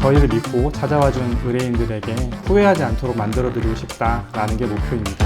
저희를 믿고 찾아와준 의뢰인들에게 후회하지 않도록 만들어드리고 싶다라는 게 목표입니다.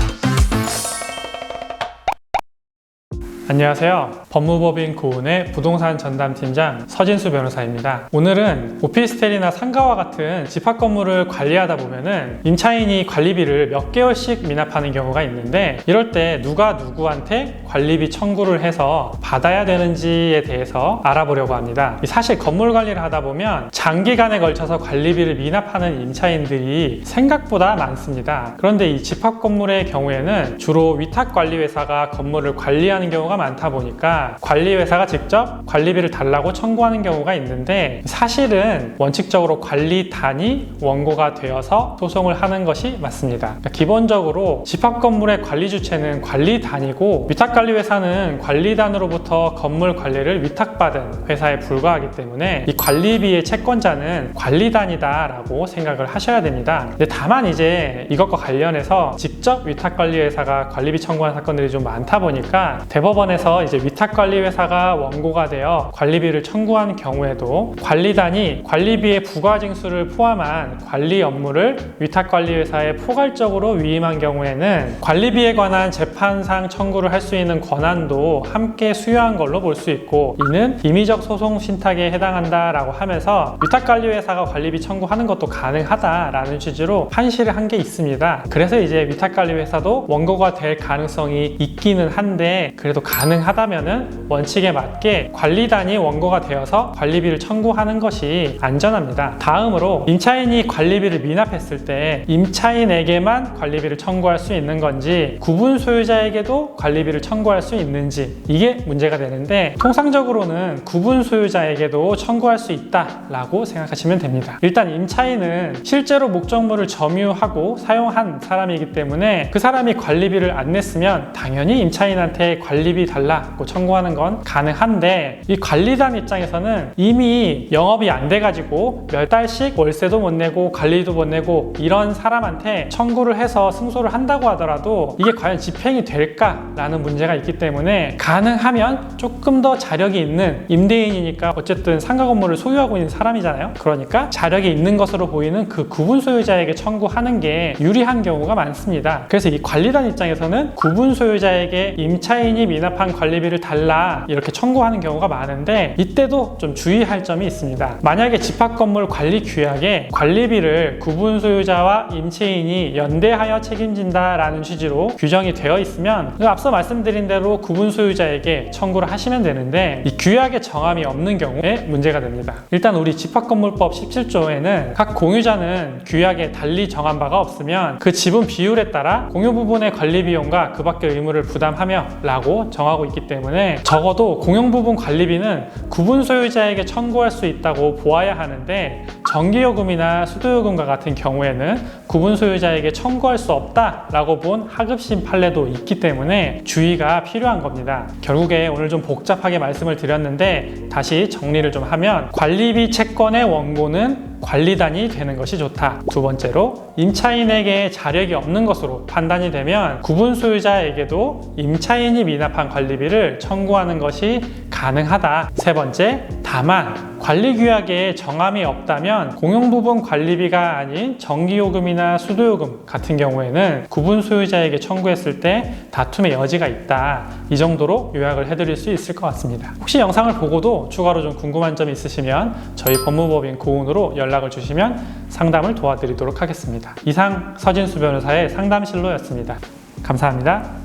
안녕하세요. 법무법인 고운의 부동산 전담팀장 서진수 변호사입니다. 오늘은 오피스텔이나 상가와 같은 집합 건물을 관리하다 보면은 임차인이 관리비를 몇 개월씩 미납하는 경우가 있는데, 이럴 때 누가 누구한테 관리비 청구를 해서 받아야 되는지에 대해서 알아보려고 합니다. 사실 건물 관리를 하다 보면 장기간에 걸쳐서 관리비를 미납하는 임차인들이 생각보다 많습니다. 그런데 이 집합 건물의 경우에는 주로 위탁관리회사가 건물을 관리하는 경우가 많다 보니까 관리회사가 직접 관리비를 달라고 청구하는 경우가 있는데, 사실은 원칙적으로 관리단이 원고가 되어서 소송을 하는 것이 맞습니다. 그러니까 기본적으로 집합 건물의 관리 주체는 관리단이고, 위탁관리회사는 관리단으로부터 건물 관리를 위탁받은 회사에 불과하기 때문에 이 관리비의 채권자는 관리단이다 라고 생각을 하셔야 됩니다. 근데 다만 이제 이것과 관련해서 직접 위탁관리회사가 관리비 청구하는 사건들이 좀 많다 보니까 대법원에서 이제 위탁관리회사가 원고가 되어 관리비를 청구한 경우에도 관리단이 관리비의 부과징수를 포함한 관리 업무를 위탁관리회사에 포괄적으로 위임한 경우에는 관리비에 관한 재판상 청구를 할 수 있는 권한도 함께 수여한 걸로 볼 수 있고, 이는 임의적 소송 신탁에 해당한다라고 하면서 위탁관리회사가 관리비 청구하는 것도 가능하다라는 취지로 판시를 한 게 있습니다. 그래서 이제 위탁관리회사도 원고가 될 가능성이 있기는 한데, 그래도 가능하다면은 원칙에 맞게 관리단이 원고가 되어서 관리비를 청구하는 것이 안전합니다. 다음으로 임차인이 관리비를 미납했을 때 임차인에게만 관리비를 청구할 수 있는 건지 구분 소유자에게도 관리비를 청구할 수 있는지, 이게 문제가 되는데, 통상적으로는 구분 소유자에게도 청구할 수 있다라고 생각하시면 됩니다. 일단 임차인은 실제로 목적물을 점유하고 사용한 사람이기 때문에 그 사람이 관리비를 안 냈으면 당연히 임차인한테 관리비 달라고 청구하는 건 가능한데, 이 관리단 입장에서는 이미 영업이 안 돼가지고 몇 달씩 월세도 못 내고 관리도 못 내고 이런 사람한테 청구를 해서 승소를 한다고 하더라도 이게 과연 집행이 될까라는 문제가 있기 때문에, 가능하면 조금 더 자력이 있는 임대인이니까 어쨌든 상가 건물을 소유하고 있는 사람이잖아요. 그러니까 자력이 있는 것으로 보이는 그 구분 소유자에게 청구하는 게 유리한 경우가 많습니다. 그래서 이 관리단 입장에서는 구분 소유자에게 임차인이 미납한 관리비를 달라 이렇게 청구하는 경우가 많은데, 이때도 좀 주의할 점이 있습니다. 만약에 집합건물 관리 규약에 관리비를 구분 소유자와 임차인이 연대하여 책임진다 라는 취지로 규정이 되어 있으면 앞서 말씀드린 대로 구분 소유자에게 청구를 하시면 되는데, 이 규약에 정함이 없는 경우에 문제가 됩니다. 일단 우리 집합건물법 17조에는 각 공유자는 규약에 달리 정한 바가 없으면 그 지분 비율에 따라 공유 부분의 관리 비용과 그 밖의 의무를 부담하며 라고 정하고 있기 때문에, 적어도 공용 부분 관리비는 구분 소유자에게 청구할 수 있다고 보아야 하는데, 전기요금이나 수도요금과 같은 경우에는 구분 소유자에게 청구할 수 없다라고 본 하급심 판례도 있기 때문에 주의가 필요한 겁니다. 결국에 오늘 좀 복잡하게 말씀을 드렸는데, 다시 정리를 좀 하면 관리비 채권의 원고는 관리단이 되는 것이 좋다. 두 번째로, 임차인에게 자력이 없는 것으로 판단이 되면 구분 소유자에게도 임차인이 미납한 관리비를 청구하는 것이 가능하다. 세 번째, 다만 관리규약에 정함이 없다면 공용부분 관리비가 아닌 전기요금이나 수도요금 같은 경우에는 구분 소유자에게 청구했을 때 다툼의 여지가 있다. 이 정도로 요약을 해드릴 수 있을 것 같습니다. 혹시 영상을 보고도 추가로 좀 궁금한 점이 있으시면 저희 법무법인 고운으로 연락을 주시면 상담을 도와드리도록 하겠습니다. 이상 서진수 변호사의 상담실로였습니다. 감사합니다.